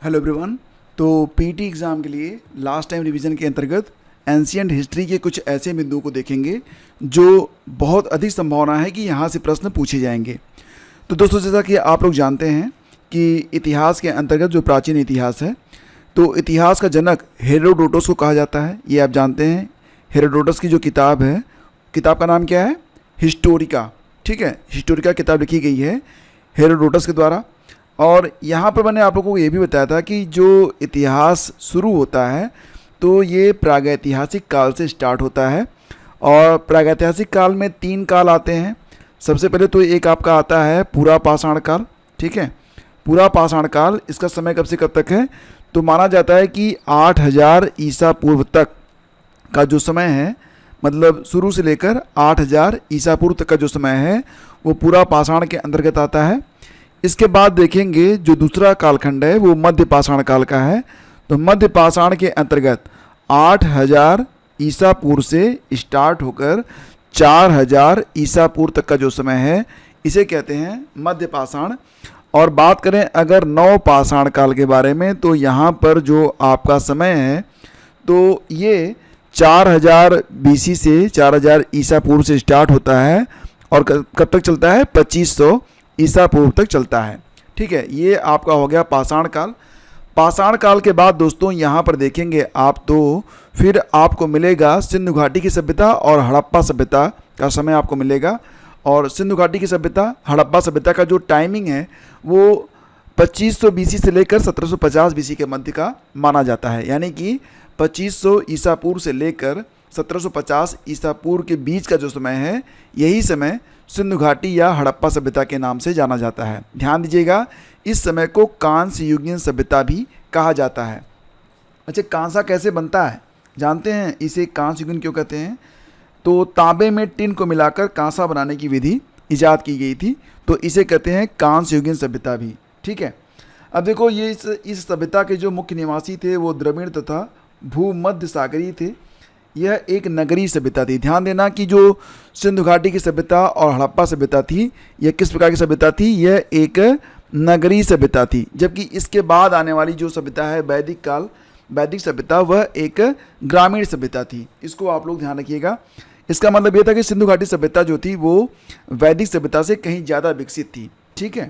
Hello everyone. तो PT exam के लिए लास्ट टाइम रिवीजन के अंतर्गत एंशियंट हिस्ट्री के कुछ ऐसे बिंदुओं को देखेंगे जो बहुत अधिक संभावना है कि यहाँ से प्रश्न पूछे जाएंगे। तो दोस्तों, जैसा कि आप लोग जानते हैं कि इतिहास के अंतर्गत जो प्राचीन इतिहास है, तो इतिहास का जनक हेरोडोटस को कहा जाता है। ये आप जानते हैं। हेरोडोटस की जो किताब है, किताब का नाम क्या है? हिस्टोरिका। ठीक है, हिस्टोरिका किताब लिखी गई है हेरोडोटस के द्वारा। और यहाँ पर मैंने आप लोगों को ये भी बताया था कि जो इतिहास शुरू होता है तो ये प्रागैतिहासिक काल से स्टार्ट होता है। और प्रागैतिहासिक काल में 3 काल आते हैं। सबसे पहले तो एक आपका आता है पूरा पाषाण काल। ठीक है, पूरा पाषाण काल, इसका समय कब से कब तक है? तो माना जाता है कि 8000 ईसा पूर्व तक का जो समय है, मतलब शुरू से लेकर 8000 ईसा पूर्व तक का जो समय है वो पूरा पाषाण के अंतर्गत आता है। इसके बाद देखेंगे जो दूसरा कालखंड है वो मध्य पाषाण काल का है। तो मध्य पाषाण के अंतर्गत 8000 ईसा पूर्व से स्टार्ट होकर 4000 ईसा पूर्व तक का जो समय है इसे कहते हैं मध्य पाषाण। और बात करें अगर नव पाषाण काल के बारे में, तो यहाँ पर जो आपका समय है तो ये 4000 बीसी से 4000 ईसा पूर्व से स्टार्ट होता है और कब तक चलता है? 2500 ईसा पूर्व तक चलता है। ठीक है, ये आपका हो गया पाषाण काल। पाषाण काल के बाद दोस्तों यहाँ पर देखेंगे आप तो फिर आपको मिलेगा सिंधु घाटी की सभ्यता और हड़प्पा सभ्यता का समय आपको मिलेगा। और सिंधु घाटी की सभ्यता, हड़प्पा सभ्यता का जो टाइमिंग है वो 2500 बीसी से लेकर 1750 बीसी के मध्य का माना जाता है। यानी कि 2500 ईसा पूर्व से लेकर 1750 ईसा पूर्व के बीच का जो समय है, यही समय सिंधु घाटी या हड़प्पा सभ्यता के नाम से जाना जाता है। ध्यान दीजिएगा, इस समय को कांस्य युगीन सभ्यता भी कहा जाता है। अच्छा, कांसा कैसे बनता है जानते हैं? इसे कांस्य युगीन क्यों कहते हैं? तो तांबे में टिन को मिलाकर कांसा बनाने की विधि इजाद की गई थी, तो इसे कहते हैं कांस्य युगीन सभ्यता भी। ठीक है, अब देखो ये इस सभ्यता के जो मुख्य निवासी थे वो द्रविड़ तथा भूमध्य सागरीय थे। यह एक नगरीय सभ्यता थी। ध्यान देना कि जो सिंधु घाटी की सभ्यता और हड़प्पा सभ्यता थी, यह किस प्रकार की सभ्यता थी? यह एक नगरीय सभ्यता थी। जबकि इसके बाद आने वाली जो सभ्यता है वैदिक काल, वैदिक सभ्यता, वह एक ग्रामीण सभ्यता थी। इसको आप लोग ध्यान रखिएगा। इसका मतलब यह था कि सिंधु घाटी सभ्यता जो थी वो वैदिक सभ्यता से कहीं ज़्यादा विकसित थी। ठीक है,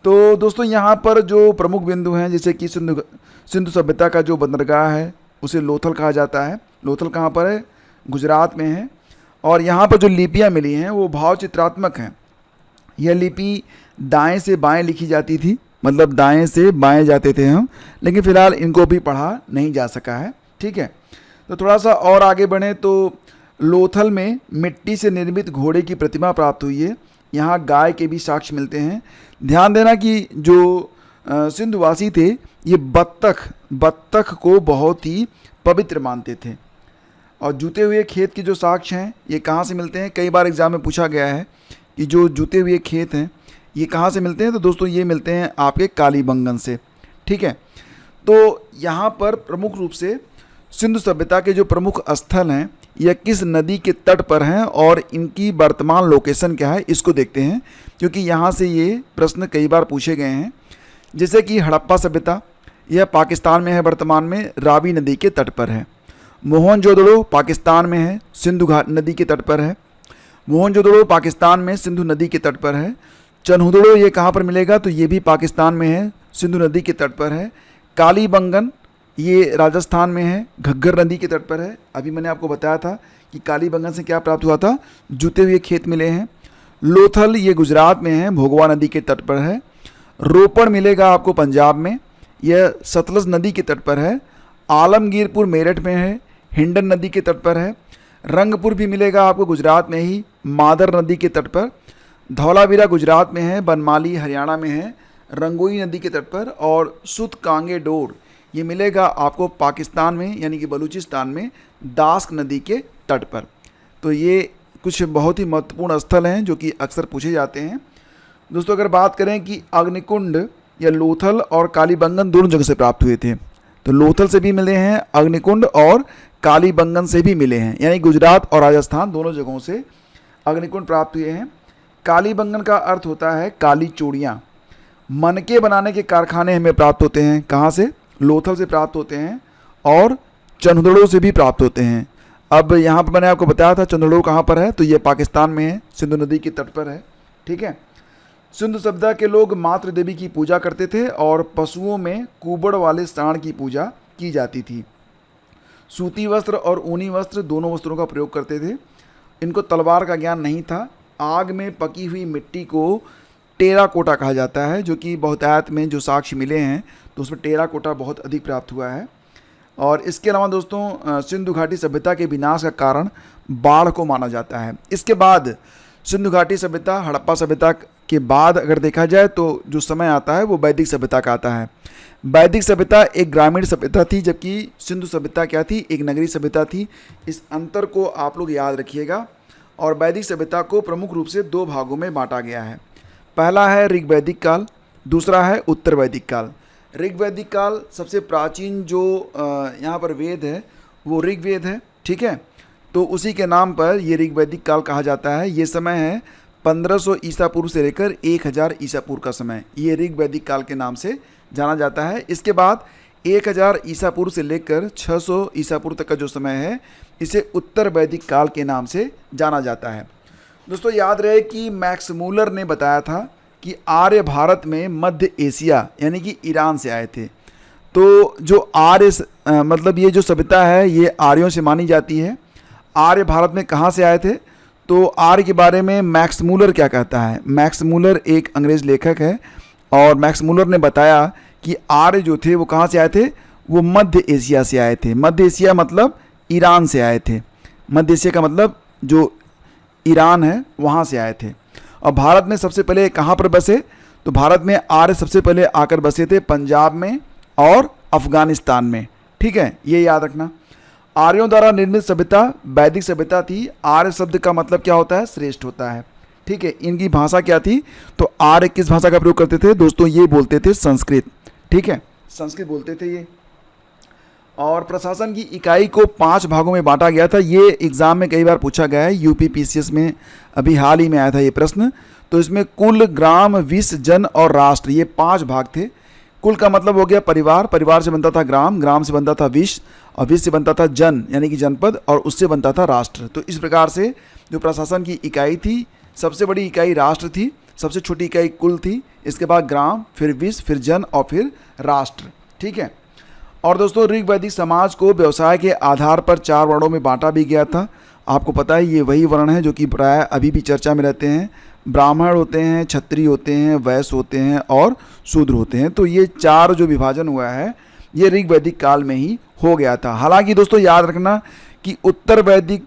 तो दोस्तों यहाँ पर जो प्रमुख बिंदु हैं, जैसे कि सिंधु सभ्यता का जो बंदरगाह है उसे लोथल कहा जाता है। लोथल कहाँ पर है? गुजरात में है। और यहाँ पर जो लिपियाँ मिली हैं वो भाव चित्रात्मक हैं। यह लिपि दाएं से बाएं लिखी जाती थी, मतलब दाएं से बाएं जाते थे हम, लेकिन फ़िलहाल इनको भी पढ़ा नहीं जा सका है। ठीक है, तो थोड़ा सा और आगे बढ़ें तो लोथल में मिट्टी से निर्मित घोड़े की प्रतिमा प्राप्त हुई है। यहाँ गाय के भी साक्ष्य मिलते हैं। ध्यान देना कि जो सिंधुवासी थे ये बत्तख को बहुत ही पवित्र मानते थे। और जूते हुए खेत के जो साक्ष्य हैं ये कहाँ से मिलते हैं? कई बार एग्जाम में पूछा गया है कि जो जूते हुए खेत हैं ये कहाँ से मिलते हैं? तो दोस्तों ये मिलते हैं आपके कालीबंगन से। ठीक है, तो यहाँ पर प्रमुख रूप से सिंधु सभ्यता के जो प्रमुख स्थल हैं यह किस नदी के तट पर हैं और इनकी वर्तमान लोकेशन क्या है, इसको देखते हैं, क्योंकि यहाँ से ये प्रश्न कई बार पूछे गए हैं। जैसे कि हड़प्पा सभ्यता, यह पाकिस्तान में है, वर्तमान में रावी नदी के तट पर है। मोहनजोदड़ो पाकिस्तान में है, सिंधु नदी के तट पर है। मोहनजोदड़ो पाकिस्तान में सिंधु नदी के तट पर है। चन्हुदड़ो ये कहाँ पर मिलेगा? तो ये भी पाकिस्तान में है, सिंधु नदी के तट पर है। कालीबंगन ये राजस्थान में है, घग्गर नदी के तट पर है। अभी मैंने आपको बताया था कि कालीबंगन से क्या प्राप्त हुआ था? जूते हुए खेत मिले हैं। लोथल ये गुजरात में है, भोगवा नदी के तट पर है। रोपड़ मिलेगा आपको पंजाब में, यह सतलज नदी के तट पर है। आलमगीरपुर मेरठ में है, हिंडन नदी के तट पर है। रंगपुर भी मिलेगा आपको गुजरात में ही, मादर नदी के तट पर। धौलावीरा गुजरात में है, बनमाली हरियाणा में है, रंगोई नदी के तट पर। और सुत कांगे डोर ये मिलेगा आपको पाकिस्तान में, यानी कि बलूचिस्तान में, दास्क नदी के तट पर। तो ये कुछ बहुत ही महत्वपूर्ण स्थल हैं जो कि अक्सर पूछे जाते हैं। दोस्तों अगर बात करें कि अग्निकुंड या लोथल और कालीबंगन दोनों जगह से प्राप्त हुए थे, तो लोथल से भी मिले हैं, अग्निकुंड और कालीबंगन से भी मिले हैं, यानी गुजरात और राजस्थान दोनों जगहों से अग्निकुंड प्राप्त हुए हैं। कालीबंगन का अर्थ होता है काली चूड़ियाँ, मनके बनाने के कारखाने हमें प्राप्त होते हैं कहाँ से? लोथल से प्राप्त होते हैं और चंदड़ों से भी प्राप्त होते हैं। अब यहाँ पर मैंने आपको बताया था चंदड़ों कहाँ पर है, तो ये पाकिस्तान में है, सिंधु नदी के तट पर है। ठीक है। सिंधु सभ्यता के लोग मातृ देवी की पूजा करते थे और पशुओं में कुबड़ वाले सांड की पूजा की जाती थी। सूती वस्त्र और ऊनी वस्त्र दोनों वस्त्रों का प्रयोग करते थे। इनको तलवार का ज्ञान नहीं था। आग में पकी हुई मिट्टी को टेराकोटा कहा जाता है, जो कि बहुतायत में जो साक्ष्य मिले हैं तो उसमें टेराकोटा बहुत अधिक प्राप्त हुआ है। और इसके अलावा दोस्तों सिंधु घाटी सभ्यता के विनाश का कारण बाढ़ को माना जाता है। इसके बाद सिंधु घाटी सभ्यता, हड़प्पा सभ्यता के बाद अगर देखा जाए तो जो समय आता है वो वैदिक सभ्यता का आता है। वैदिक सभ्यता एक ग्रामीण सभ्यता थी, जबकि सिंधु सभ्यता क्या थी? एक नगरीय सभ्यता थी। इस अंतर को आप लोग याद रखिएगा। और वैदिक सभ्यता को प्रमुख रूप से दो भागों में बांटा गया है। पहला है ऋग्वैदिक काल, दूसरा है उत्तर वैदिक काल। ऋग्वैदिक काल सबसे प्राचीन जो यहाँ पर वेद है वो ऋग्वेद है। ठीक है, तो उसी के नाम पर ये ऋग्वैदिक काल कहा जाता है। ये समय है 1500 ईसा पूर्व से लेकर 1000 ईसा पूर्व का समय, ये ऋग्वैदिक काल के नाम से जाना जाता है। इसके बाद 1000 ईसा पूर्व से लेकर 600 ईसा पूर्व तक का जो समय है इसे उत्तर वैदिक काल के नाम से जाना जाता है। दोस्तों याद रहे कि मैक्स मूलर ने बताया था कि आर्य भारत में मध्य एशिया यानी कि ईरान से आए थे। तो जो आर्य मतलब ये जो सभ्यता है ये आर्यों से मानी जाती है। आर्य भारत में कहाँ से आए थे? तो आर्य के बारे में मैक्स मूलर क्या कहता है? मैक्स मूलर एक अंग्रेज़ लेखक है और मैक्स मूलर ने बताया कि आर्य जो थे वो कहाँ से आए थे? वो मध्य एशिया से आए थे। मध्य एशिया मतलब ईरान से आए थे। मध्य एशिया का मतलब जो ईरान है वहाँ से आए थे। और भारत में सबसे पहले कहाँ पर बसे? तो भारत में आर्य सबसे पहले आकर बसे थे पंजाब में और अफ़गानिस्तान में। ठीक है, ये याद रखना। आर्यों द्वारा निर्मित सभ्यता वैदिक सभ्यता थी। आर्य शब्द का मतलब क्या होता है? श्रेष्ठ होता है। ठीक है, इनकी भाषा क्या थी? तो आर्य किस भाषा का प्रयोग करते थे दोस्तों? ये बोलते थे संस्कृत। ठीक है, संस्कृत बोलते थे ये। और प्रशासन की इकाई को 5 भागों में बांटा गया था। ये एग्ज़ाम में कई बार पूछा गया है, यूपी पीसीएस में अभी हाल ही में आया था ये प्रश्न। तो इसमें कुल, ग्राम, विश्व, जन और राष्ट्र, ये 5 भाग थे। कुल का मतलब हो गया परिवार, परिवार से बनता था ग्राम, ग्राम से बनता था विश्व और विश्व से बनता था जन यानी कि जनपद और उससे बनता था राष्ट्र। तो इस प्रकार से जो प्रशासन की इकाई थी, सबसे बड़ी इकाई राष्ट्र थी, सबसे छोटी इकाई कुल थी, इसके बाद ग्राम, फिर विश्व, फिर जन और फिर राष्ट्र। ठीक है। और दोस्तों ऋग्वैदिक समाज को व्यवसाय के आधार पर 4 वर्णों में बांटा भी गया था। आपको पता है ये वही वर्ण है जो कि प्राय अभी भी चर्चा में रहते हैं। ब्राह्मण होते हैं, क्षत्रिय होते हैं, वैश्य होते हैं और शूद्र होते हैं। तो ये 4 जो विभाजन हुआ है ये ऋग्वैदिक काल में ही हो गया था। हालांकि दोस्तों याद रखना कि उत्तर वैदिक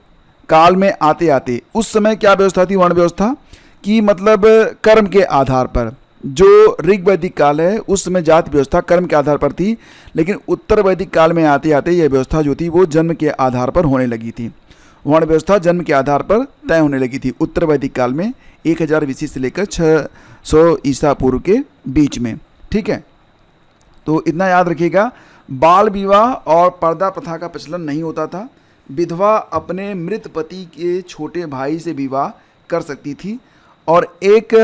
काल में आते आते उस समय क्या व्यवस्था थी? वर्ण व्यवस्था की, मतलब कर्म के आधार पर। जो ऋग्वैदिक काल है उस समय जाति व्यवस्था कर्म के आधार पर थी, लेकिन उत्तर वैदिक काल में आते आते यह व्यवस्था जो थी वो जन्म के आधार पर होने लगी थी। वर्ण व्यवस्था जन्म के आधार पर तय होने लगी थी उत्तर वैदिक काल में 1000 BC से लेकर 600 ईसा पूर्व के बीच में। ठीक है, तो इतना याद रखिएगा। बाल विवाह और पर्दा प्रथा का प्रचलन नहीं होता था। विधवा अपने मृत पति के छोटे भाई से विवाह कर सकती थी और एक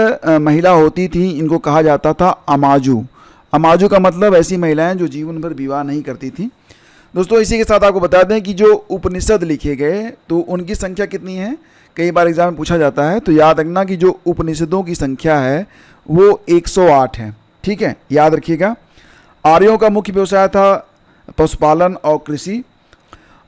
महिला होती थी, इनको कहा जाता था अमाजू। अमाजू का मतलब ऐसी महिलाएं जो जीवन भर विवाह नहीं करती थी। दोस्तों इसी के साथ आपको बता दें कि जो उपनिषद लिखे गए तो उनकी संख्या कितनी है? कई बार एग्जाम में पूछा जाता है, तो याद रखना कि जो उपनिषदों की संख्या है वो 108 है। ठीक है, याद रखिएगा। आर्यों का मुख्य व्यवसाय था पशुपालन और कृषि,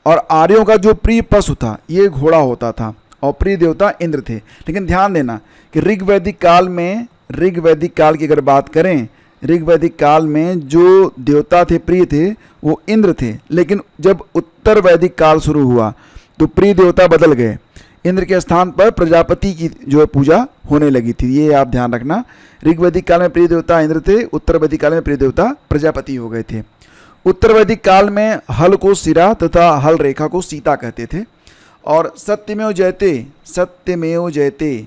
और आर्यों का जो प्रिय पशु था ये घोड़ा होता था और प्रिय देवता इंद्र थे। लेकिन ध्यान देना कि ऋग्वैदिक काल की अगर बात करें, ऋग्वैदिक काल में जो देवता थे प्रिय थे वो इंद्र थे, लेकिन जब उत्तर वैदिक काल शुरू हुआ तो प्रिय देवता बदल गए। इंद्र के स्थान पर प्रजापति की जो है पूजा होने लगी थी। ये आप ध्यान रखना। ऋग्वैदिक काल में प्रिय देवता इंद्र थे, उत्तर वैदिक काल में प्रिय देवता प्रजापति हो गए थे। उत्तर वैदिक काल में हल को सिरा तथा हल रेखा को सीता कहते थे। और सत्यमेव जयते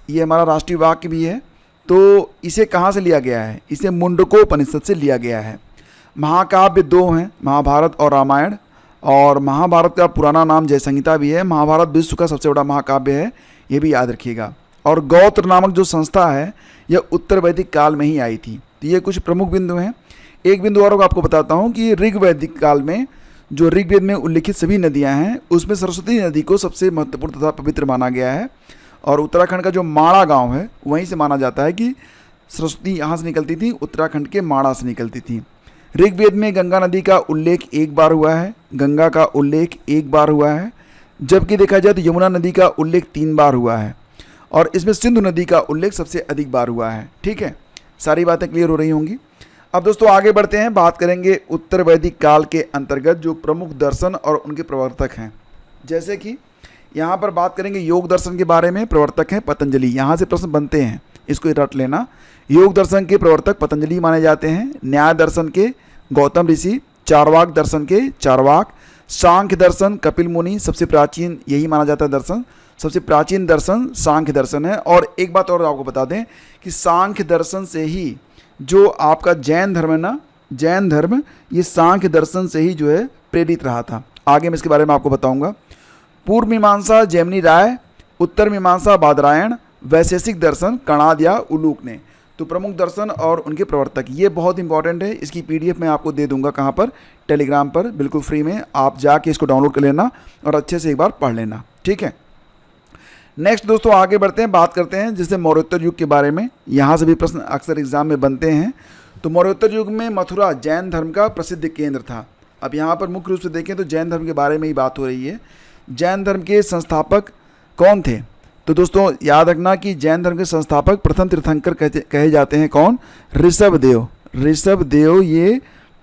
ये हमारा राष्ट्रीय वाक्य भी है। तो इसे कहाँ से लिया गया है? इसे मुंडकोपनिषद से लिया गया है। महाकाव्य 2 हैं, महाभारत और रामायण। और महाभारत का पुराना नाम जय संहिता भी है। महाभारत विश्व का सबसे बड़ा महाकाव्य है, ये भी याद रखिएगा। और गौत्र नामक जो संस्था है यह उत्तर वैदिक काल में ही आई थी। तो ये कुछ प्रमुख बिंदु हैं। एक बिंदु और आपको बताता हूँ कि ऋग वैदिक काल में जो ऋग्वेद में उल्लिखित सभी नदियाँ हैं उसमें सरस्वती नदी को सबसे महत्वपूर्ण तथा पवित्र माना गया है। और उत्तराखंड का जो माणा गांव है वहीं से माना जाता है कि सरस्वती यहाँ से निकलती थी, उत्तराखंड के माणा से निकलती थी। ऋग्वेद में गंगा नदी का उल्लेख एक बार हुआ है, गंगा का उल्लेख एक बार हुआ है, जबकि देखा जाए तो यमुना नदी का उल्लेख 3 बार हुआ है और इसमें सिंधु नदी का उल्लेख सबसे अधिक बार हुआ है। ठीक है, सारी बातें क्लियर हो रही होंगी। अब दोस्तों आगे बढ़ते हैं, बात करेंगे उत्तर वैदिक काल के अंतर्गत जो प्रमुख दर्शन और उनके प्रवर्तक हैं। जैसे कि यहाँ पर बात करेंगे योग दर्शन के बारे में, प्रवर्तक हैं पतंजलि। यहाँ से प्रश्न बनते हैं, इसको रट लेना। योग दर्शन के प्रवर्तक पतंजलि माने जाते हैं। न्याय दर्शन के गौतम ऋषि, चारवाक दर्शन के चारवाक, सांख्य दर्शन कपिल मुनि, सबसे प्राचीन यही माना जाता है दर्शन, सबसे प्राचीन दर्शन सांख्य दर्शन है। और एक बात और आपको बता दें कि सांख्य दर्शन से ही जो आपका जैन धर्म है ना, जैन धर्म ये सांख्य दर्शन से ही जो है प्रेरित रहा था। आगे मैं इसके बारे में आपको बताऊंगा। पूर्व मीमांसा जैमिनी राय, उत्तर मीमांसा बादरायण, वैशेषिक दर्शन कणाद या उलूक ने। तो प्रमुख दर्शन और उनके प्रवर्तक ये बहुत इंपॉर्टेंट है। इसकी पीडीएफ मैं आपको दे दूंगा कहाँ पर, टेलीग्राम पर, बिल्कुल फ्री में। आप जाके इसको डाउनलोड कर लेना और अच्छे से एक बार पढ़ लेना। ठीक है, नेक्स्ट दोस्तों आगे बढ़ते हैं, बात करते हैं जैसे मौर्योत्तर युग के बारे में। यहाँ से भी प्रश्न अक्सर एग्जाम में बनते हैं। तो मौर्योत्तर युग में मथुरा जैन धर्म का प्रसिद्ध केंद्र था। अब यहाँ पर मुख्य रूप से देखें तो जैन धर्म के बारे में ही बात हो रही है। जैन धर्म के संस्थापक कौन थे? तो दोस्तों याद रखना कि जैन धर्म के संस्थापक प्रथम तीर्थंकर कहे जाते हैं कौन? ऋषभदेव। ऋषभदेव ये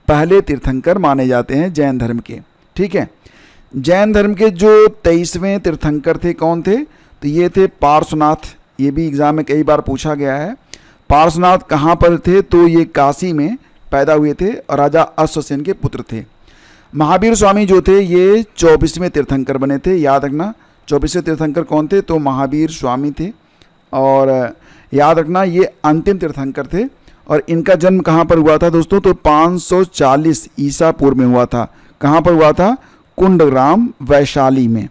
पहले तीर्थंकर माने जाते हैं जैन धर्म के। ठीक है, जैन धर्म के जो 23वें तीर्थंकर थे कौन थे? तो ये थे पार्श्वनाथ। ये भी एग्जाम में कई बार पूछा गया है। पार्श्वनाथ कहाँ पर थे? तो ये काशी में पैदा हुए थे और राजा अश्वसेन के पुत्र थे। महावीर स्वामी जो थे ये 24वें तीर्थंकर बने थे। याद रखना 24वें तीर्थंकर कौन थे? तो महावीर स्वामी थे। और याद रखना ये अंतिम तीर्थंकर थे। और इनका जन्म कहाँ पर हुआ था दोस्तों? तो 540 ईसा पूर्व में हुआ था। कहाँ पर हुआ था? कुंडग्राम वैशाली में।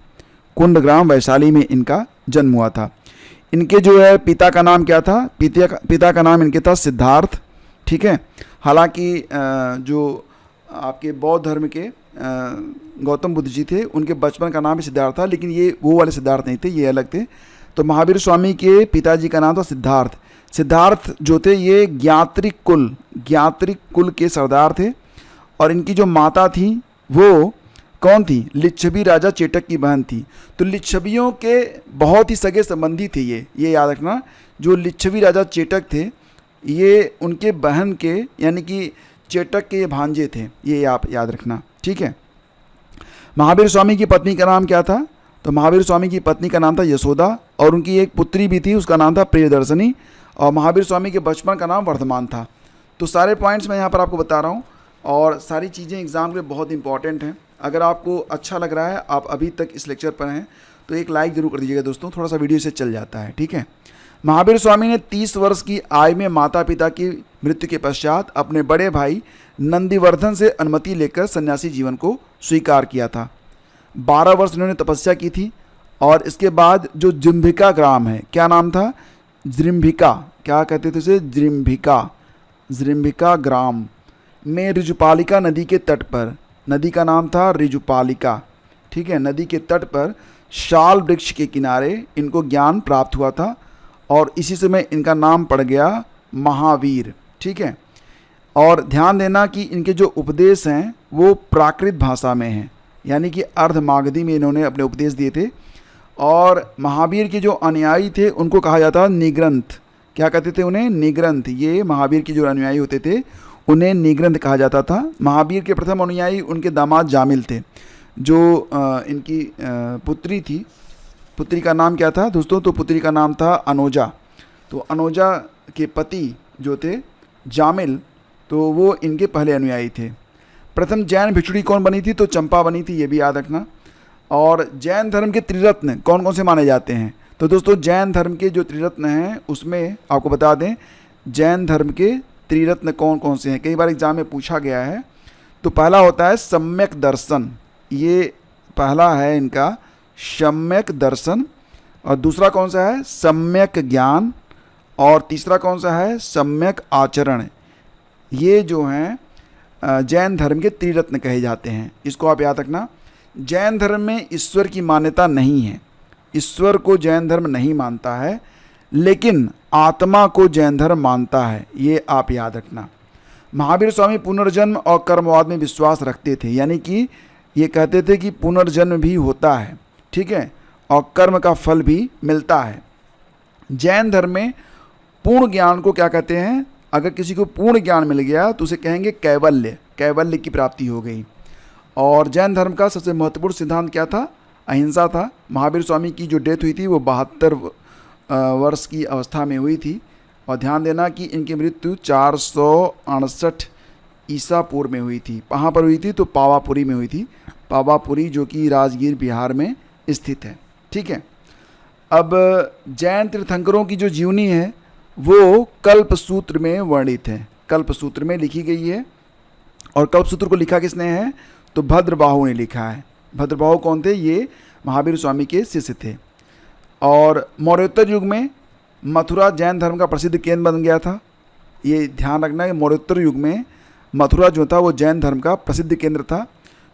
कुंडग्राम वैशाली में इनका जन्म हुआ था। इनके जो है पिता का नाम क्या था? पिता का नाम इनके था सिद्धार्थ। ठीक है, हालांकि जो आपके बौद्ध धर्म के गौतम बुद्ध जी थे उनके बचपन का नाम भी सिद्धार्थ था, लेकिन ये वो वाले सिद्धार्थ नहीं थे, ये अलग थे। तो महावीर स्वामी के पिताजी का नाम था सिद्धार्थ। सिद्धार्थ जो थे ये ज्ञात्रिक कुल के सरदार थे। और इनकी जो माता थी वो कौन थी? लिच्छवी राजा चेटक की बहन थी। तो लिच्छवियों के बहुत ही सगे संबंधी थे ये याद रखना। जो लिच्छवी राजा चेटक थे ये उनके बहन के यानी कि चेटक के ये भांजे थे, ये आप याद रखना। ठीक है, महावीर स्वामी की पत्नी का नाम क्या था? तो महावीर स्वामी की पत्नी का नाम था यशोदा और उनकी एक पुत्री भी थी, उसका नाम था प्रियदर्शनी। और महावीर स्वामी के बचपन का नाम वर्धमान था। तो सारे पॉइंट्स मैं यहाँ पर आपको बता रहा हूँ और सारी चीज़ें एग्ज़ाम के लिए बहुत इंपॉर्टेंट हैं। अगर आपको अच्छा लग रहा है, आप अभी तक इस लेक्चर पर हैं, तो एक लाइक ज़रूर कर दीजिएगा दोस्तों, थोड़ा सा वीडियो से चल जाता है। ठीक है, महावीर स्वामी ने 30 वर्ष की आयु में माता पिता की मृत्यु के पश्चात अपने बड़े भाई नंदीवर्धन से अनुमति लेकर सन्यासी जीवन को स्वीकार किया था। 12 वर्ष इन्होंने तपस्या की थी। और इसके बाद जो जृंभिका ग्राम है, क्या नाम था? जृंभिका, क्या कहते थे उसे? जृंभिका ग्राम में ऋजुपालिका नदी के तट पर, नदी का नाम था ऋजुपालिका। ठीक है, नदी के तट पर शाल वृक्ष के किनारे इनको ज्ञान प्राप्त हुआ था और इसी समय इनका नाम पड़ गया महावीर। ठीक है, और ध्यान देना कि इनके जो उपदेश हैं वो प्राकृत भाषा में हैं, यानी कि अर्धमागधी में इन्होंने अपने उपदेश दिए थे। और महावीर के जो अनुयायी थे उनको कहा जाता निग्रंथ। क्या कहते थे उन्हें? निग्रंथ। ये महावीर के जो अनुयायी होते थे उन्हें निग्रंथ कहा जाता था। महावीर के प्रथम अनुयायी उनके दामाद जामिल थे। जो इनकी पुत्री थी, पुत्री का नाम क्या था दोस्तों? तो पुत्री का नाम था अनोजा। तो अनोजा के पति जो थे जामिल, तो वो इनके पहले अनुयायी थे। प्रथम जैन भिक्षुणी कौन बनी थी? तो चंपा बनी थी, ये भी याद रखना। और जैन धर्म के त्रिरत्न कौन कौन से माने जाते हैं? तो दोस्तों जैन धर्म के जो त्रिरत्न हैं उसमें आपको बता दें, जैन धर्म के त्रिरत्न कौन कौन से हैं, कई बार एग्जाम में पूछा गया है। तो पहला होता है सम्यक दर्शन, ये पहला है इनका सम्यक दर्शन। और दूसरा कौन सा है, सम्यक ज्ञान, और तीसरा कौन सा है, सम्यक आचरण। ये जो हैं जैन धर्म के त्रिरत्न कहे जाते हैं। इसको आप याद रखना। जैन धर्म में ईश्वर की मान्यता नहीं है, ईश्वर को जैन धर्म नहीं मानता है, लेकिन आत्मा को जैन धर्म मानता है, ये आप याद रखना। महावीर स्वामी पुनर्जन्म और कर्मवाद में विश्वास रखते थे, यानी कि ये कहते थे कि पुनर्जन्म भी होता है, ठीक है, और कर्म का फल भी मिलता है। जैन धर्म में पूर्ण ज्ञान को क्या कहते हैं, अगर किसी को पूर्ण ज्ञान मिल गया तो उसे कहेंगे कैवल्य, कैवल्य की प्राप्ति हो गई। और जैन धर्म का सबसे महत्वपूर्ण सिद्धांत क्या था, अहिंसा था। महावीर स्वामी की जो डेथ हुई थी वो 72 वर्ष की अवस्था में हुई थी। और ध्यान देना कि इनकी मृत्यु 468 ईसा पूर्व में हुई थी। कहाँ पर हुई थी, तो पावापुरी में हुई थी। पावापुरी जो कि राजगीर बिहार में स्थित है, ठीक है। अब जैन तीर्थंकरों की जो जीवनी है वो कल्पसूत्र में वर्णित है, कल्पसूत्र में लिखी गई है। और कल्पसूत्र को लिखा किसने है, तो भद्रबाहु ने लिखा है। भद्रबाहु कौन थे, ये महावीर स्वामी के शिष्य थे। और मौर्योत्तर युग में मथुरा जैन धर्म का प्रसिद्ध केंद्र बन गया था। ये ध्यान रखना है, मौर्योत्तर युग में मथुरा जो था वो जैन धर्म का प्रसिद्ध केंद्र था।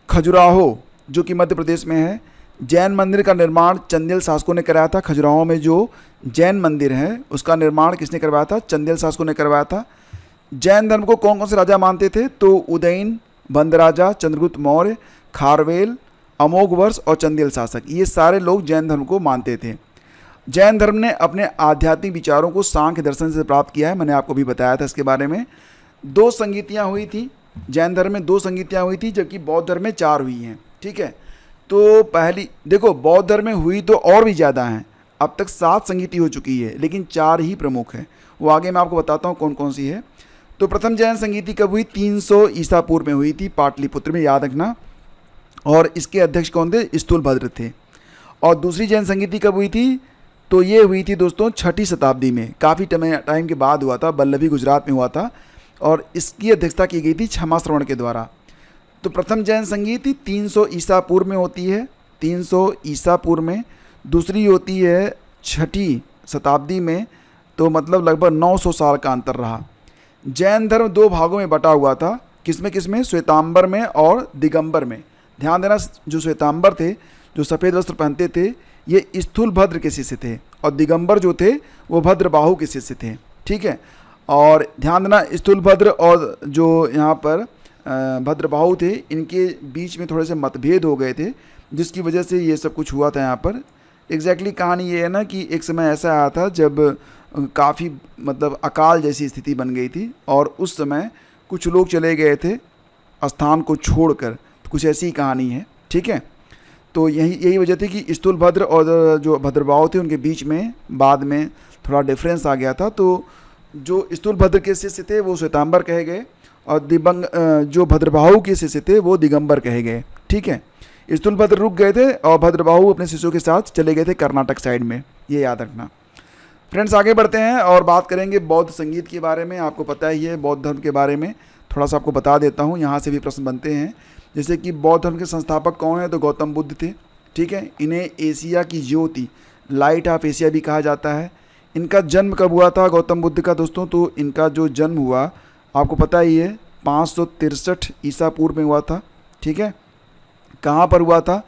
खजुराहो जो कि मध्य प्रदेश में है, जैन मंदिर का निर्माण चंदेल शासकों ने कराया था। खजुराहो में जो जैन मंदिर है उसका निर्माण किसने करवाया था, चंदेल शासकों ने करवाया था। जैन धर्म को कौन कौन से राजा मानते थे, तो उदयन, बंदराजा, चंद्रगुप्त मौर्य, खारवेल, अमोघवर्ष और चंदेल शासक, ये सारे लोग जैन धर्म को मानते थे। जैन धर्म ने अपने आध्यात्मिक विचारों को सांख्य दर्शन से प्राप्त किया है। मैंने आपको भी बताया था इसके बारे में। 2 संगीतियाँ हुई थी जैन धर्म में, 2 संगीतियाँ हुई थी, जबकि बौद्ध धर्म में 4 हुई हैं, ठीक है। तो पहली देखो, बौद्ध धर्म में हुई तो और भी ज़्यादा हैं, अब तक 7 संगीति हो चुकी है, लेकिन 4 ही प्रमुख है। वो आगे मैं आपको बताता हूँ कौन कौन सी है। तो प्रथम जैन संगीति कब हुई, 300 ईसा पूर्व में हुई थी, पाटलिपुत्र में, याद रखना। और इसके अध्यक्ष कौन थे, स्थूलभद्र थे। और दूसरी जैन संगीति कब हुई थी, तो ये हुई थी दोस्तों 6ठी शताब्दी में, काफ़ी टाइम के बाद हुआ था, बल्लभी गुजरात में हुआ था। और इसकी अध्यक्षता की गई थी क्षमा श्रवण के द्वारा। तो प्रथम जैन संगीति 300 ईसा पूर्व में होती है, 300 ईसा पूर्व में। दूसरी होती है 6ठी शताब्दी में, तो मतलब लगभग 900 साल का अंतर रहा। जैन धर्म 2 भागों में बटा हुआ था, किसमें किसमें, श्वेतांबर में और दिगंबर में। ध्यान देना, जो श्वेतांबर थे, जो सफ़ेद वस्त्र पहनते थे, ये स्थूलभद्र के शिष्य थे, और दिगंबर जो थे वो भद्रबाहु के शिष्य थे, ठीक है। और ध्यान देना, स्थूलभद्र और जो यहाँ पर भद्रबाहु थे, इनके बीच में थोड़े से मतभेद हो गए थे, जिसकी वजह से ये सब कुछ हुआ था यहाँ पर। एग्जैक्टली कहानी ये है ना कि एक समय ऐसा आया था जब काफ़ी मतलब अकाल जैसी स्थिति बन गई थी, और उस समय कुछ लोग चले गए थे स्थान को छोड़कर, तो कुछ ऐसी कहानी है, ठीक है। तो यही वजह थी कि स्थूलभद्र और जो भद्रबाहु थे उनके बीच में बाद में थोड़ा डिफरेंस आ गया था। तो जो स्थूलभद्र के शिष्य थे वो श्वेतांबर कहे गए, और जो भद्रबाहु के शिष्य थे वो दिगंबर कहे गए, ठीक है। स्थूलभद्र रुक गए थे और भद्रबाहु अपने शिष्यों के साथ चले गए थे कर्नाटक साइड में, ये याद रखना। फ्रेंड्स, आगे बढ़ते हैं और बात करेंगे बौद्ध संगीत के बारे में। आपको पता ही है बौद्ध धर्म के बारे में, थोड़ा सा आपको बता देता हूँ, यहाँ से भी प्रश्न बनते हैं। जैसे कि बौद्ध धर्म के संस्थापक कौन है, तो गौतम बुद्ध थे, ठीक है। इन्हें एशिया की ज्योति, लाइट ऑफ एशिया भी कहा जाता है। इनका जन्म कब हुआ था गौतम बुद्ध का दोस्तों, तो इनका जो जन्म हुआ आपको पता ही है 563 ईसा पूर्व में हुआ था, ठीक है। कहाँ पर हुआ था,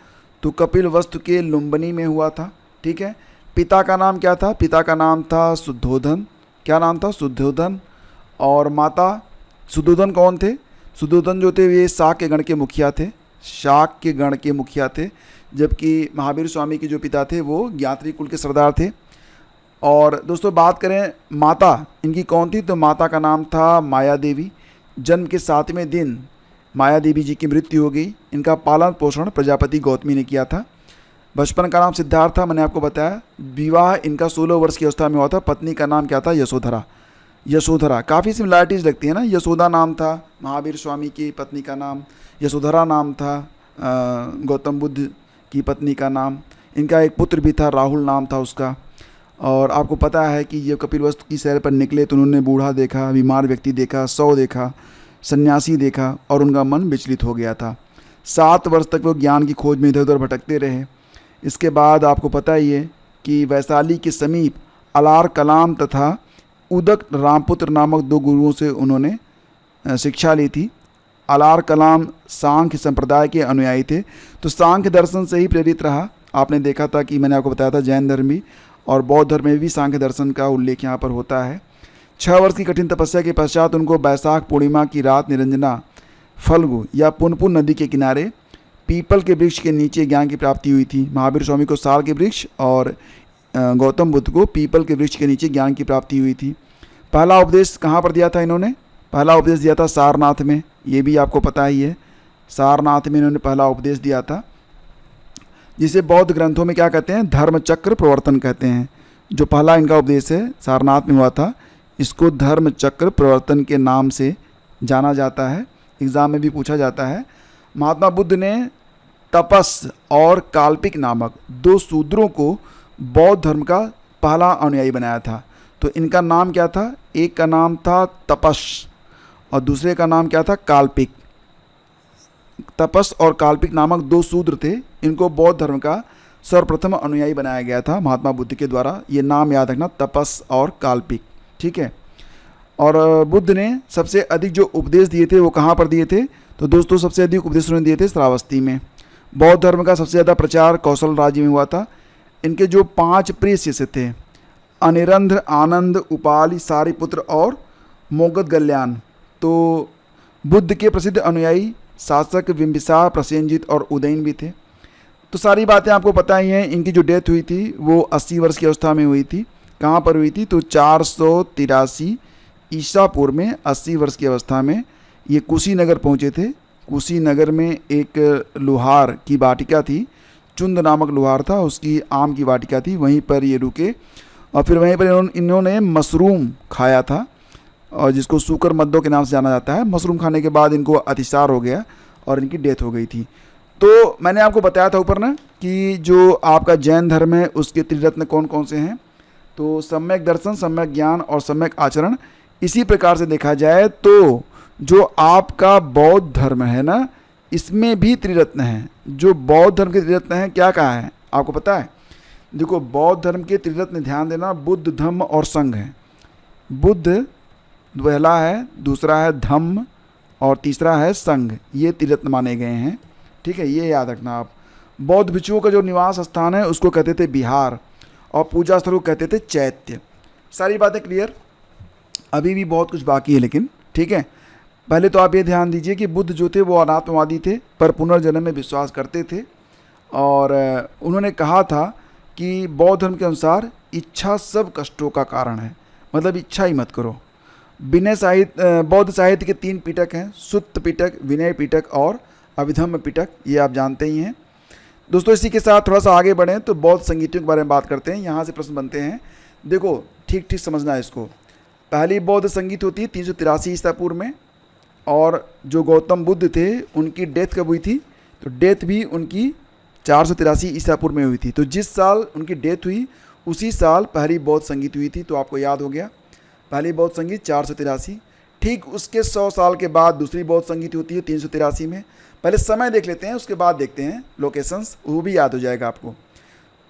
तो कपिलवस्तु के लुम्बिनी में हुआ था, ठीक है। पिता का नाम क्या था, पिता का नाम था शुद्धोधन। क्या नाम था, शुद्धोधन। और माता शुद्धोधन कौन थे, शुद्धोधन जो थे वे शाक्य गण के मुखिया थे, शाक्य गण के मुखिया थे। जबकि महावीर स्वामी के जो पिता थे वो ज्ञात्री कुल के सरदार थे। और दोस्तों बात करें माता इनकी कौन थी, तो माता का नाम था माया देवी। जन्म के 7वें दिन माया देवी जी की मृत्यु हो गई। इनका पालन पोषण प्रजापति गौतमी ने किया था। बचपन का नाम सिद्धार्थ था, मैंने आपको बताया। विवाह इनका 16 वर्ष की अवस्था में हुआ था। पत्नी का नाम क्या था, यशोधरा। यशोधरा, काफ़ी सिमिलैरिटीज़ लगती है ना। यशोदा नाम था महावीर स्वामी की पत्नी का नाम, यशोधरा नाम था गौतम बुद्ध की पत्नी का नाम। इनका एक पुत्र भी था, राहुल नाम था उसका। और आपको पता है कि ये कपिलवस्तु की सैर पर निकले तो उन्होंने बूढ़ा देखा, बीमार व्यक्ति देखा, शव देखा, सन्यासी देखा, और उनका मन विचलित हो गया था। 7 वर्ष तक वो ज्ञान की खोज में इधर उधर भटकते रहे। इसके बाद आपको पता ही है कि वैशाली के समीप अलार कलाम तथा उदक रामपुत्र नामक दो गुरुओं से उन्होंने शिक्षा ली थी। अलार कलाम सांख्य संप्रदाय के अनुयायी थे, तो सांख्य दर्शन से ही प्रेरित रहा। आपने देखा था कि मैंने आपको बताया था जैन धर्म भी और बौद्ध धर्म में भी सांख्य दर्शन का उल्लेख यहाँ पर होता है। 6 वर्ष की कठिन तपस्या के पश्चात उनको बैसाख पूर्णिमा की रात निरंजना फल्गु या पुनपुन नदी के किनारे पीपल के वृक्ष के नीचे ज्ञान की प्राप्ति हुई थी। महावीर स्वामी को साल के वृक्ष और गौतम बुद्ध को पीपल के वृक्ष के नीचे ज्ञान की प्राप्ति हुई थी। पहला उपदेश कहाँ पर दिया था इन्होंने? पहला उपदेश दिया था सारनाथ में, ये भी आपको पता ही है। सारनाथ में इन्होंने पहला उपदेश दिया था, जिसे बौद्ध ग्रंथों में क्या कहते हैं? धर्मचक्र प्रवर्तन कहते हैं। जो पहला इनका उपदेश है सारनाथ में हुआ था, इसको धर्मचक्र प्रवर्तन के नाम से जाना जाता है, एग्ज़ाम में भी पूछा जाता है। महात्मा बुद्ध ने तपस और काल्पिक नामक 2 शूद्रों को बौद्ध धर्म का पहला अनुयायी बनाया था। तो इनका नाम क्या था? एक का नाम था तपस और दूसरे का नाम क्या था? काल्पिक। तपस और काल्पिक नामक 2 शूद्र थे, इनको बौद्ध धर्म का सर्वप्रथम अनुयायी बनाया गया था महात्मा बुद्ध के द्वारा। ये नाम याद रखना, तपस और काल्पिक, ठीक है। और बुद्ध ने सबसे अधिक जो उपदेश दिए थे वो कहाँ पर दिए थे? तो दोस्तों सबसे अधिक उपदेश उन्होंने दिए थे श्रावस्ती में। बौद्ध धर्म का सबसे ज़्यादा प्रचार कौशल राज्य में हुआ था। इनके जो 5 प्रिय शिष्य थे, अनिरंध्र, आनंद, उपाली, सारिपुत्र और मोगध गल्याण, तो बुद्ध के प्रसिद्ध अनुयायी शासक बिंबिसार, प्रसेनजीत और उदयन भी थे। तो सारी बातें आपको पता ही हैं। इनकी जो डेथ हुई थी वो 80 वर्ष की अवस्था में हुई थी। कहाँ पर हुई थी? तो 483 ईसा पूर्व में 80 वर्ष की अवस्था में ये कुशीनगर पहुँचे थे। कुशीनगर में एक लुहार की वाटिका थी, चुंद नामक लुहार था, उसकी आम की वाटिका थी, वहीं पर ये रुके और फिर वहीं पर इन्होंने मशरूम खाया था और जिसको सूकर मद्दों के नाम से जाना जाता है। मशरूम खाने के बाद इनको अतिसार हो गया और इनकी डेथ हो गई थी। तो मैंने आपको बताया था ऊपर ना कि जो आपका जैन धर्म है उसके त्रिरत्न कौन कौन से हैं? तो सम्यक दर्शन, सम्यक ज्ञान और सम्यक आचरण। इसी प्रकार से देखा जाए तो जो आपका बौद्ध धर्म है ना, इसमें भी त्रिरत्न हैं। जो बौद्ध धर्म के त्रिरत्न हैं क्या कहा है आपको पता है? देखो, बौद्ध धर्म के त्रिरत्न ध्यान देना, बुद्ध, धम्म और संघ है। बुद्ध पहला है, दूसरा है धम्म और तीसरा है संघ। ये त्रिरत्न माने गए हैं, ठीक है, ये याद रखना आप। बौद्ध भिक्षुओं का जो निवास स्थान है उसको कहते थे विहार और पूजा स्थल को कहते थे चैत्य। सारी बातें क्लियर? अभी भी बहुत कुछ बाकी है लेकिन, ठीक है। पहले तो आप ये ध्यान दीजिए कि बुद्ध जो थे वो अनात्मवादी थे पर पुनर्जन्म में विश्वास करते थे और उन्होंने कहा था कि बौद्ध धर्म के अनुसार इच्छा सब कष्टों का कारण है, मतलब इच्छा ही मत करो। विनय साहित्य, बौद्ध साहित्य के 3 पिटक हैं, सुत्त पिटक, विनय पिटक और अभिधम्म पिटक, ये आप जानते ही हैं। दोस्तों इसी के साथ थोड़ा सा आगे बढ़ें तो बौद्ध संगीतों के बारे में बात करते हैं। यहाँ से प्रश्न बनते हैं, देखो ठीक ठीक समझना है इसको। पहली बौद्ध संगीत होती है 383 ईसा पूर्व में और जो गौतम बुद्ध थे उनकी डेथ कब हुई थी? तो डेथ भी उनकी 483 ईसा पूर्व में हुई थी। तो जिस साल उनकी डेथ हुई उसी साल पहली बौद्ध संगीत हुई थी। तो आपको याद हो गया, पहली बौद्ध संगीत 483। ठीक उसके 100 साल के बाद दूसरी बौद्ध संगीत होती है 383 में। पहले समय देख लेते हैं, उसके बाद देखते हैं लोकेशंस, वो भी याद हो जाएगा आपको।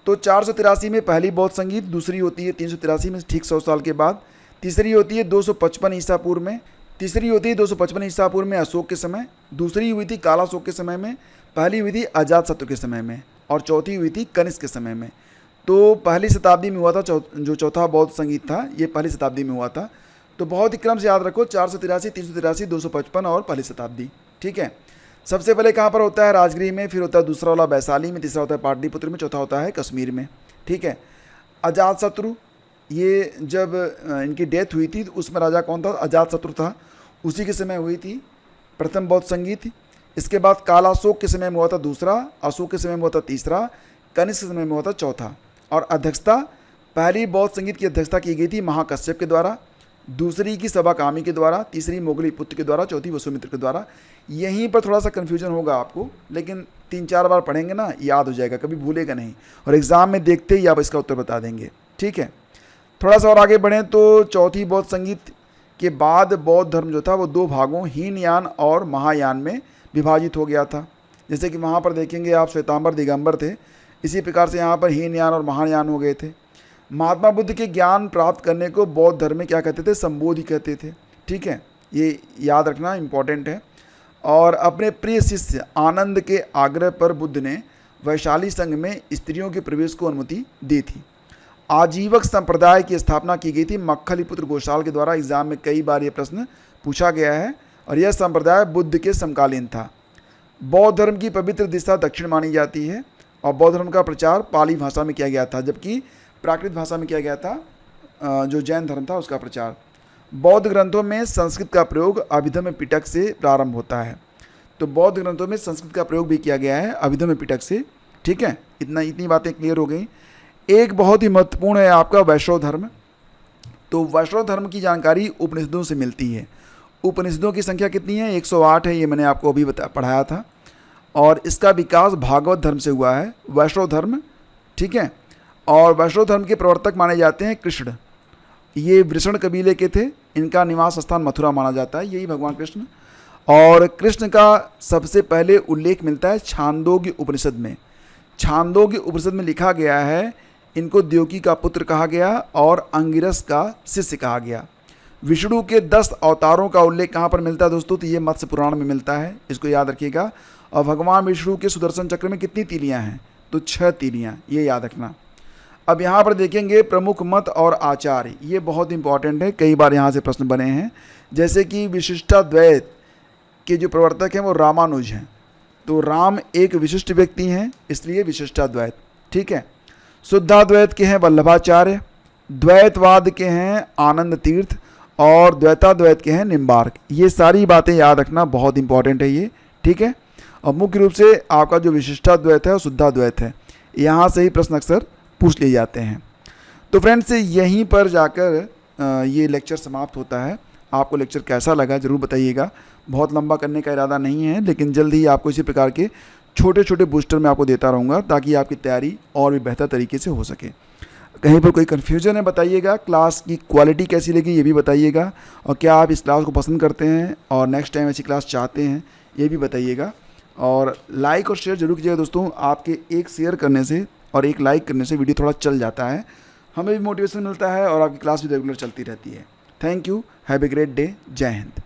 तो 483 में पहली बौद्ध संगीत, दूसरी होती है 383 में ठीक 100 साल के बाद, तीसरी होती है 255 ईसा पूर्व में, तीसरी होती है 255 ईसा पूर्व में अशोक के समय, दूसरी हुई थी कालाशोक के समय में, पहली हुई थी अजातशत्रु के समय में और चौथी हुई थी कनिष्क के समय में। तो पहली शताब्दी में हुआ था जो चौथा बौद्ध संगीत था, ये पहली शताब्दी में हुआ था। तो बहुत ही क्रम से याद रखो, 483, 383, 255 और पहली शताब्दी, ठीक है। सबसे पहले कहाँ पर होता है? राजगृह में, फिर होता है दूसरा वाला वैशाली में, तीसरा होता है पाटलिपुत्र में, चौथा होता है कश्मीर में, ठीक है। अजातशत्रु, ये जब इनकी डेथ हुई थी तो उसमें राजा कौन था? अजातशत्रु था, उसी के समय हुई थी प्रथम बौद्ध संगीत। इसके बाद कालाशोक के समय में हुआ था दूसरा, अशोक के समय में हुआ था तीसरा, कनिष्क के समय में हुआ था चौथा। और अध्यक्षता, पहली बौद्ध संगीत की अध्यक्षता की गई थी महाकश्यप के द्वारा, दूसरी की सभाकामी के द्वारा, तीसरी मोगली पुत्र के द्वारा, चौथी वसुमित्र के द्वारा। यहीं पर थोड़ा सा कन्फ्यूजन होगा आपको, लेकिन 3-4 बार पढ़ेंगे ना याद हो जाएगा, कभी भूलेगा नहीं और एग्ज़ाम में देखते ही आप इसका उत्तर बता देंगे, ठीक है। थोड़ा सा और आगे बढ़ें तो चौथी बौद्ध संगीत के बाद बौद्ध धर्म जो था वो 2 भागों हीनयान और महायान में विभाजित हो गया था। जैसे कि वहाँ पर देखेंगे आप श्वेतांबर दिगंबर थे, इसी प्रकार से यहाँ पर हीनयान और महायान हो गए थे। महात्मा बुद्ध के ज्ञान प्राप्त करने को बौद्ध धर्म में क्या कहते थे? संबोधि कहते थे। ठीक है, ये याद रखना इम्पॉर्टेंट है। और अपने प्रिय शिष्य आनंद के आग्रह पर बुद्ध ने वैशाली संघ में स्त्रियों के प्रवेश को अनुमति दी थी। आजीवक संप्रदाय की स्थापना की गई थी। मक्खलीपुत्र घोषाल के द्वारा एग्जाम में कई बार ये प्रश्न पूछा गया है और यह संप्रदाय बुद्ध के समकालीन था। बौद्ध धर्म की पवित्र दिशा दक्षिण मानी जाती है और बौद्ध धर्म का प्रचार पाली भाषा में किया गया था, जबकि प्राकृत भाषा में किया गया था जो जैन धर्म था उसका प्रचार। बौद्ध ग्रंथों में संस्कृत का प्रयोग अभिधम्म पिटक से प्रारंभ होता है। तो बौद्ध ग्रंथों में संस्कृत का प्रयोग भी किया गया है अभिधम्म पिटक से। ठीक है, इतनी बातें क्लियर हो गई। एक बहुत ही महत्वपूर्ण है आपका वैष्णव धर्म। तो वैष्णव धर्म की जानकारी उपनिषदों से मिलती है। उपनिषदों की संख्या कितनी है? 108 है, ये मैंने आपको अभी पढ़ाया था। और इसका विकास भागवत धर्म से हुआ है, वैष्णव धर्म। ठीक है, और वैष्णव धर्म के प्रवर्तक माने जाते हैं कृष्ण। ये वृषण कबीले के थे, इनका निवास स्थान मथुरा माना जाता है, यही भगवान कृष्ण। और कृष्ण का सबसे पहले उल्लेख मिलता है छांदोग्य उपनिषद में। छांदोग्य उपनिषद में लिखा गया है इनको द्योकी का पुत्र कहा गया और अंगिरस का शिष्य कहा गया। विष्णु के 10 अवतारों का उल्लेख कहाँ पर मिलता है दोस्तों? तो ये मत्स्य पुराण में मिलता है, इसको याद रखिएगा। और भगवान विष्णु के सुदर्शन चक्र में कितनी तीलियाँ हैं? तो 6 तीलियाँ, ये याद रखना। अब यहाँ पर देखेंगे प्रमुख मत और आचार्य, ये बहुत इंपॉर्टेंट है, कई बार यहाँ से प्रश्न बने हैं। जैसे कि विशिष्टाद्वैत के जो प्रवर्तक हैं वो रामानुज हैं। तो राम एक विशिष्ट व्यक्ति हैं, इसलिए विशिष्टाद्वैत। ठीक है, शुद्धाद्वैत के हैं वल्लभाचार्य, द्वैतवाद के हैं आनंद तीर्थ और द्वैताद्वैत के हैं निम्बार्क। ये सारी बातें याद रखना बहुत इंपॉर्टेंट है ये। ठीक है, और मुख्य रूप से आपका जो विशिष्टाद्वैत है और शुद्धाद्वैत है, यहाँ से ही प्रश्न अक्सर पूछ लिए जाते हैं। तो फ्रेंड्स, यहीं पर जाकर ये लेक्चर समाप्त होता है। आपको लेक्चर कैसा लगा ज़रूर बताइएगा। बहुत लंबा करने का इरादा नहीं है, लेकिन जल्द ही आपको इसी प्रकार के छोटे छोटे बूस्टर मैं आपको देता रहूँगा ताकि आपकी तैयारी और भी बेहतर तरीके से हो सके। कहीं पर कोई कन्फ्यूजन है बताइएगा। क्लास की क्वालिटी कैसी लगी ये भी बताइएगा, और क्या आप इस क्लास को पसंद करते हैं और नेक्स्ट टाइम ऐसी क्लास चाहते हैं ये भी बताइएगा। और लाइक और शेयर जरूर कीजिएगा दोस्तों। आपके एक शेयर करने से और एक लाइक करने से वीडियो थोड़ा चल जाता है, हमें भी मोटिवेशन मिलता है और आपकी क्लास भी रेगुलर चलती रहती है। Thank you, have a great day, जय हिंद।